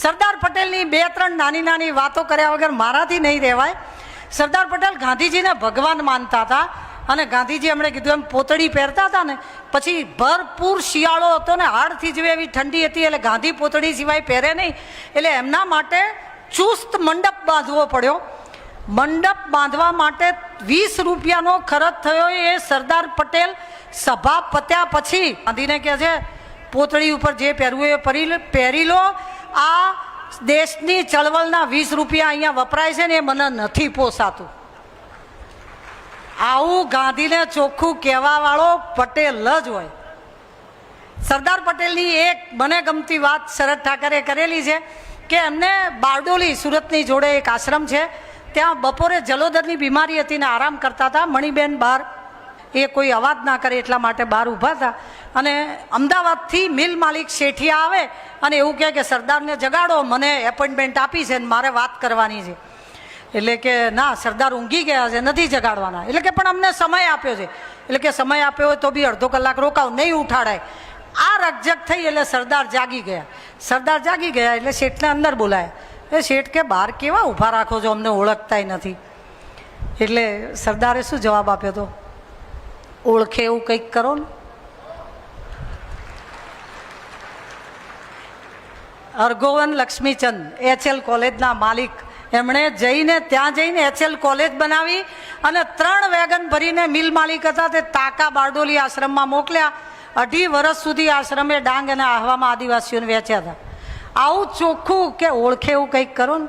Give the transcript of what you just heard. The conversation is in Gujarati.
સરદાર પટેલની બે ત્રણ નાની નાની વાતો કર્યા વગર મારાથી નહીં રહેવાય. સરદાર પટેલ ગાંધીજીને ભગવાન માનતા હતા અને ગાંધીજી એમણે કીધું એમ પોતળી પહેરતા હતા ને, પછી ભરપૂર શિયાળો હતો ને હાડથી જેવી એવી ઠંડી હતી, એટલે ગાંધી પોતળી સિવાય પહેરે નહીં. એટલે એમના માટે ચુસ્ત મંડપ બાંધવો પડ્યો. મંડપ બાંધવા માટે 20 રૂપિયાનો ખર્ચ થયો. એ સરદાર પટેલ સભા પત્યા પછી ગાંધીને કહે છે પોતળી ઉપર જે પહેરવું એ પહેરી લો, આ દેશની ચળવળના 20 રૂપિયા અહીંયા વપરાય છે ને એ મને નથી પોસાતું. આવું ગાંધીને ચોખ્ખું કહેવા વાળો પટેલ જ હોય. સરદાર પટેલની એક મને ગમતી વાત શરદ ઠાકરે કરેલી છે કે એમને બારડોલી સુરતની જોડે એક આશ્રમ છે, ત્યાં બપોરે જલોદરની બીમારી હતી ને આરામ કરતા હતા. મણિબેન બહાર એ કોઈ અવાજ ના કરે એટલા માટે બહાર ઊભા હતા અને અમદાવાદથી મિલ માલિક શેઠિયા આવે અને એવું કહે કે સરદારને જગાડો, મને એપોઇન્ટમેન્ટ આપી છે ને મારે વાત કરવાની છે. એટલે કે ના, સરદાર ઊંઘી ગયા છે, નથી જગાડવાના. એટલે કે પણ અમને સમય આપ્યો છે. એટલે કે સમય આપ્યો હોય તો બી અડધો કલાક રોકાવ, નહીં ઉઠાડાય. આ રકઝક થઈ એટલે સરદાર જાગી ગયા. સરદાર જાગી ગયા એટલે શેઠને અંદર બોલાયા. એ શેઠ કે બહાર કેવા ઊભા રાખો છો, અમને ઓળખતાય નથી. એટલે સરદારે શું જવાબ આપ્યો હતો? ઓળખે એવું કંઈક કરો ને. અર્ગોવન લક્ષ્મીચંદ HL કોલેજના માલિક, એમણે ત્યાં જઈને HL કોલેજ બનાવી અને 3 વેગન ભરીને મિલ માલિક હતા તે તાકા બારડોલી આશ્રમમાં મોકલ્યા. 2.5 વર્ષ સુધી આશ્રમે ડાંગ અને આહવામાં આદિવાસીઓને વેચ્યા હતા. આવું ચોખ્ખું કે ઓળખે એવું કંઈક કરો ને.